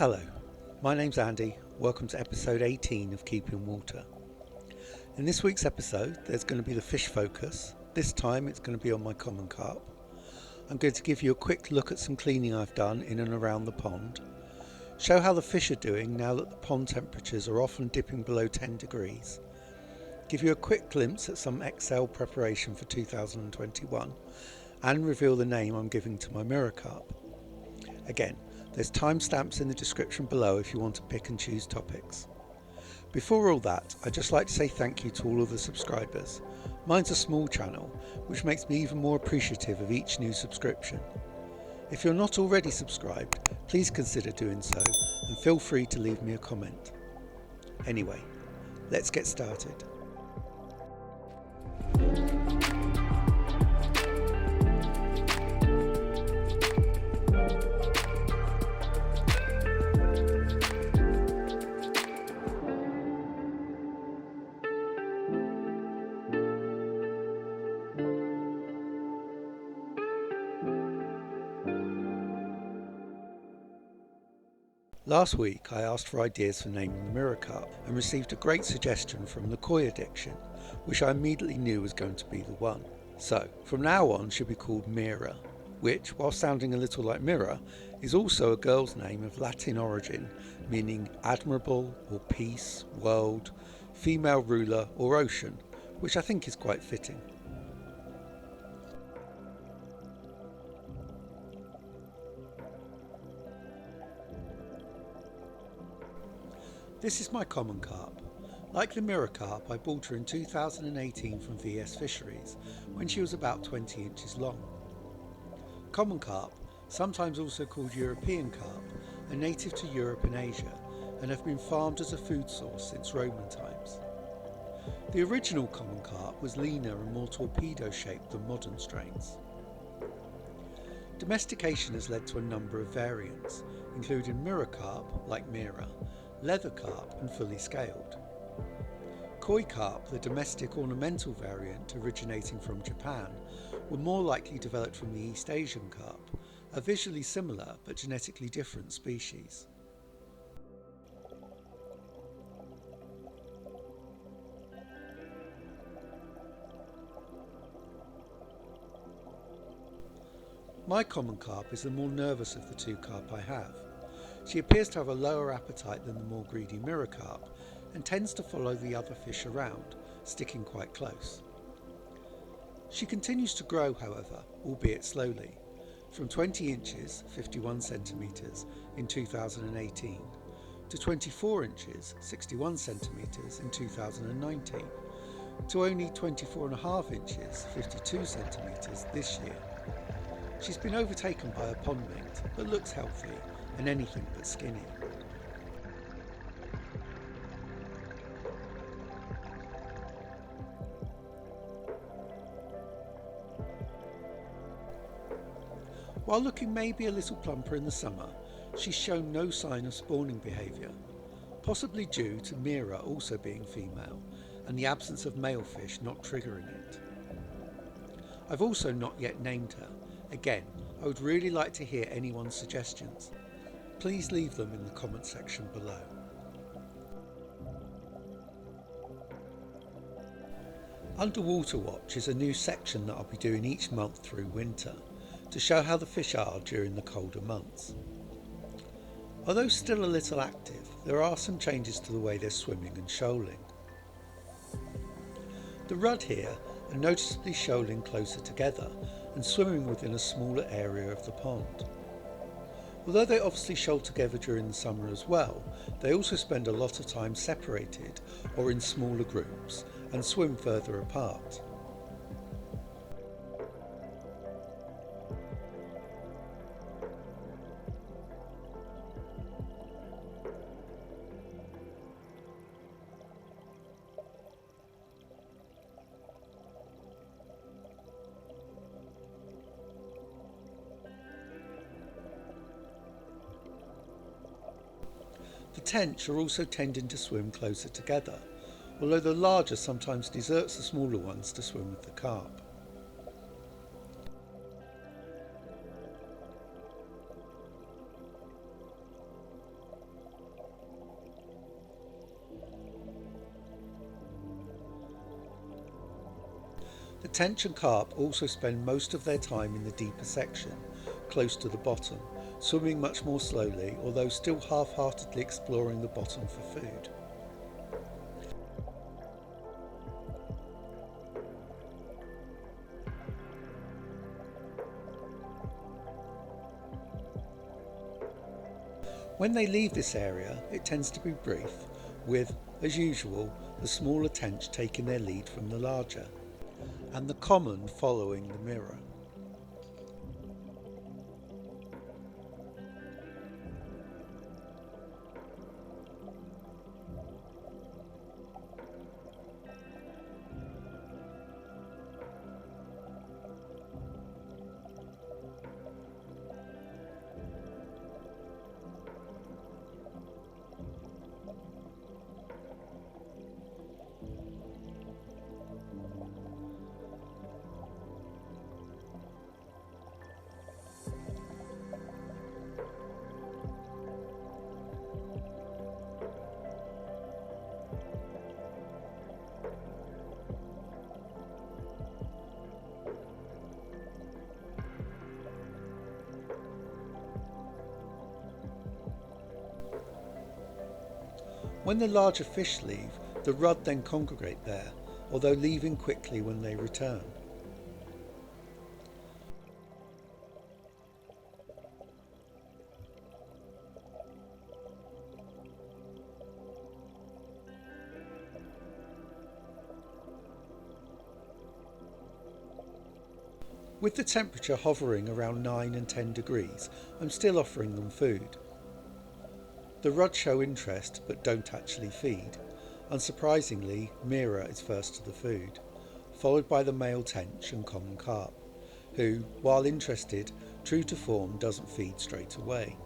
Hello, my name's Andy. Welcome to episode 18 of Keeping Water. In this week's episode, there's going to be the fish focus. This time it's going to be on my common carp. I'm going to give you a quick look at some cleaning I've done in and around the pond, show how the fish are doing now that the pond temperatures are often dipping below 10 degrees, give you a quick glimpse at some XL preparation for 2021, and reveal the name I'm giving to my mirror carp. Again, there's timestamps in the description below if you want to pick and choose topics. Before all that, I'd just like to say thank you to all of the subscribers. Mine's a small channel, which makes me even more appreciative of each new subscription. If you're not already subscribed, please consider doing so and feel free to leave me a comment. Anyway, let's get started. Last week I asked for ideas for naming the mirror carp and received a great suggestion from the koi addiction, which I immediately knew was going to be the one. So from now on should be called Mira, which, while sounding a little like mirror, is also a girl's name of Latin origin, meaning admirable or peace, world, female ruler or ocean, which I think is quite fitting. This is my common carp. Like the mirror carp, I bought her in 2018 from VS Fisheries when she was about 20 inches long. Common carp, sometimes also called European carp, are native to Europe and Asia and have been farmed as a food source since Roman times. The original common carp was leaner and more torpedo-shaped than modern strains. Domestication has led to a number of variants, including mirror carp, like Mira, leather carp and fully scaled. Koi carp, the domestic ornamental variant originating from Japan, were more likely developed from the East Asian carp, a visually similar but genetically different species. My common carp is the more nervous of the two carp I have. She appears to have a lower appetite than the more greedy mirror carp and tends to follow the other fish around, sticking quite close. She continues to grow, however, albeit slowly, from 20 inches, 51 centimetres in 2018 to 24 inches, 61 centimetres in 2019 to only 24.5 inches, 52 centimetres this year. She's been overtaken by a pond mate, but looks healthy and anything but skinny. While looking maybe a little plumper in the summer, she's shown no sign of spawning behaviour, possibly due to Mira also being female and the absence of male fish not triggering it. I've also not yet named her. Again, I would really like to hear anyone's suggestions. Please leave them in the comment section below. Underwater Watch is a new section that I'll be doing each month through winter to show how the fish are during the colder months. Although still a little active, there are some changes to the way they're swimming and shoaling. The rudd here are noticeably shoaling closer together and swimming within a smaller area of the pond. Although they obviously shoal together during the summer as well, they also spend a lot of time separated or in smaller groups and swim further apart. The tench are also tending to swim closer together, although the larger sometimes deserts the smaller ones to swim with the carp. The tench and carp also spend most of their time in the deeper section, close to the bottom, swimming much more slowly, although still half-heartedly exploring the bottom for food. When they leave this area, it tends to be brief, with, as usual, the smaller tench taking their lead from the larger, and the common following the mirror. When the larger fish leave, the rudd then congregate there, although leaving quickly when they return. With the temperature hovering around 9 and 10 degrees, I'm still offering them food. The rudd show interest but don't actually feed. Unsurprisingly, Mira is first to the food, followed by the male tench and common carp, who, while interested, true to form doesn't feed straight away.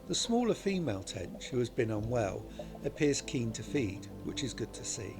The smaller female tench, who has been unwell, appears keen to feed, which is good to see.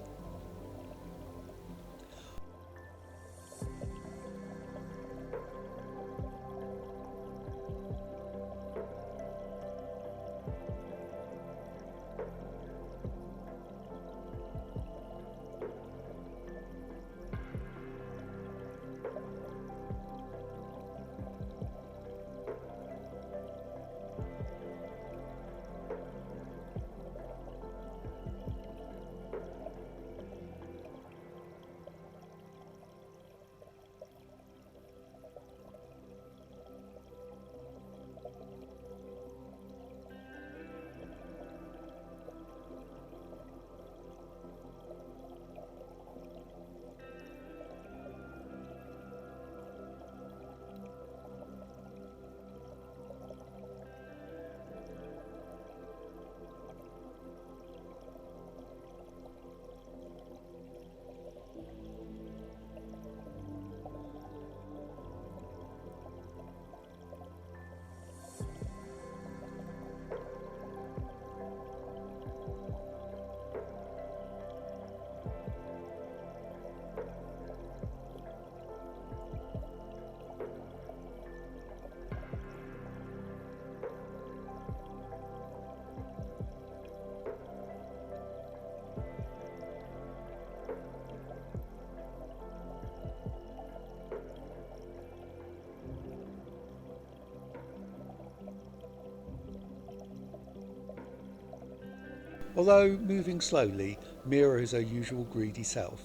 Although moving slowly, Mira is her usual greedy self,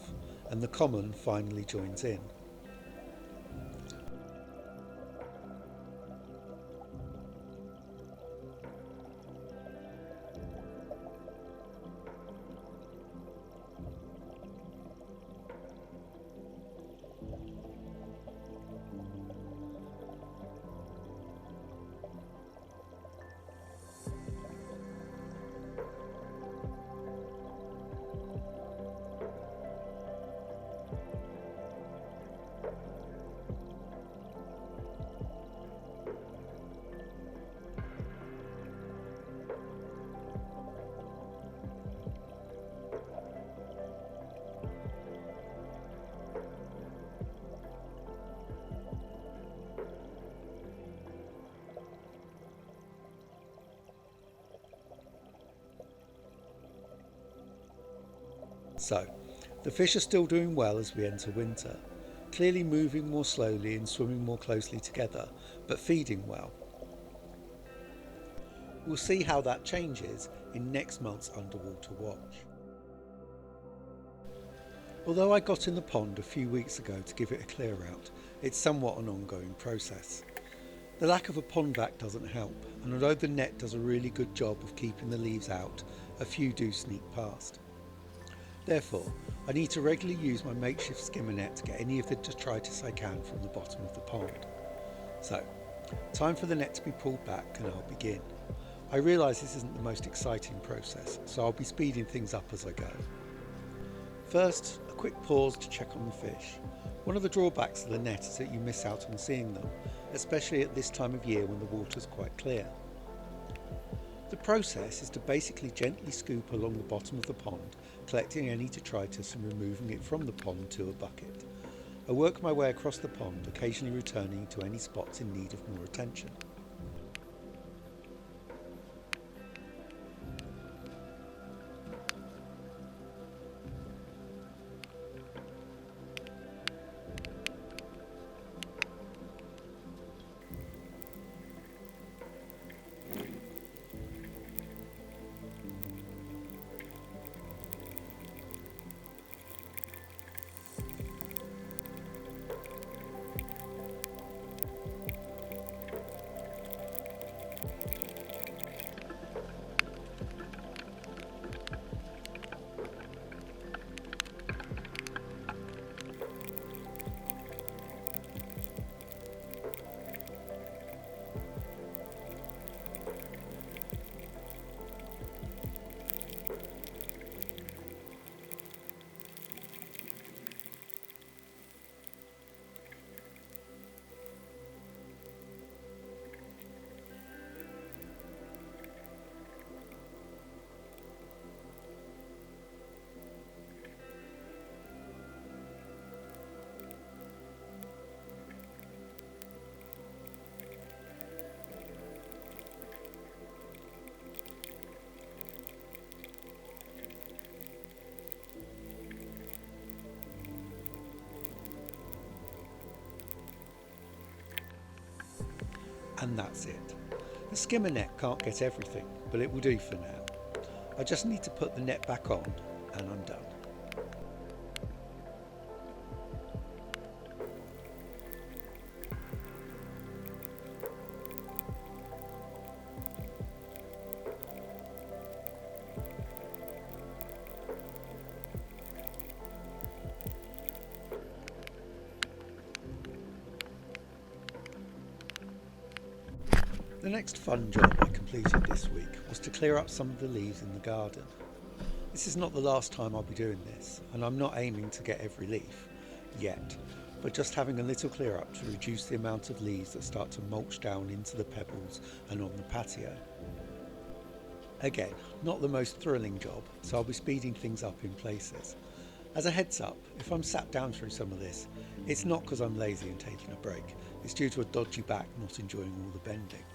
and the common finally joins in. So, the fish are still doing well as we enter winter, clearly moving more slowly and swimming more closely together, but feeding well. We'll see how that changes in next month's underwater watch. Although I got in the pond a few weeks ago to give it a clear out, it's somewhat an ongoing process. The lack of a pond vac doesn't help, and although the net does a really good job of keeping the leaves out, a few do sneak past. Therefore, I need to regularly use my makeshift skimmer net to get any of the detritus I can from the bottom of the pond. So, time for the net to be pulled back and I'll begin. I realise this isn't the most exciting process, so I'll be speeding things up as I go. First, a quick pause to check on the fish. One of the drawbacks of the net is that you miss out on seeing them, especially at this time of year when the water's quite clear. The process is to basically gently scoop along the bottom of the pond, collecting any detritus and removing it from the pond to a bucket. I work my way across the pond, occasionally returning to any spots in need of more attention. And that's it. The skimmer net can't get everything, but it will do for now. I just need to put the net back on and I'm done. The next fun job I completed this week was to clear up some of the leaves in the garden. This is not the last time I'll be doing this, and I'm not aiming to get every leaf, yet, but just having a little clear up to reduce the amount of leaves that start to mulch down into the pebbles and on the patio. Again, not the most thrilling job, so I'll be speeding things up in places. As a heads up, if I'm sat down through some of this, it's not because I'm lazy and taking a break, it's due to a dodgy back not enjoying all the bending.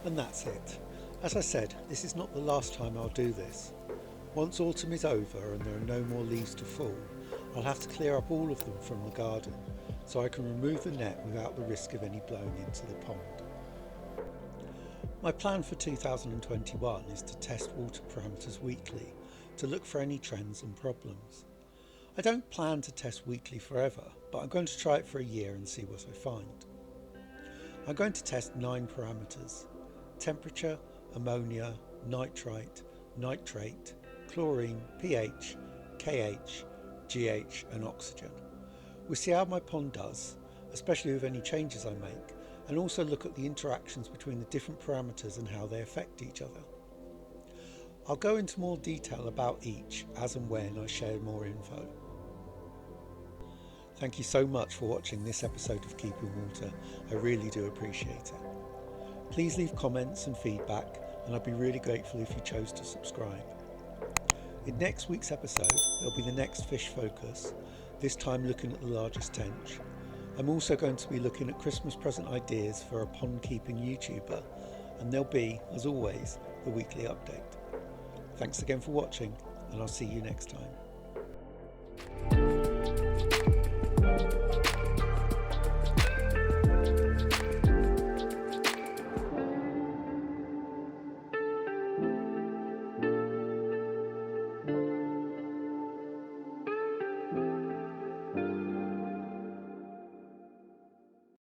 And that's it. As I said, this is not the last time I'll do this. Once autumn is over and there are no more leaves to fall, I'll have to clear up all of them from the garden so I can remove the net without the risk of any blowing into the pond. My plan for 2021 is to test water parameters weekly to look for any trends and problems. I don't plan to test weekly forever, but I'm going to try it for a year and see what I find. I'm going to test 9 parameters: temperature, ammonia, nitrite, nitrate, chlorine, pH, KH, GH and oxygen. We'll see how my pond does, especially with any changes I make, and also look at the interactions between the different parameters and how they affect each other. I'll go into more detail about each as and when I share more info. Thank you so much for watching this episode of Keeping Water. I really do appreciate it. Please leave comments and feedback, and I'd be really grateful if you chose to subscribe. In next week's episode, there'll be the next fish focus, this time looking at the largest tench. I'm also going to be looking at Christmas present ideas for a pond keeping YouTuber, and there'll be, as always, the weekly update. Thanks again for watching, and I'll see you next time.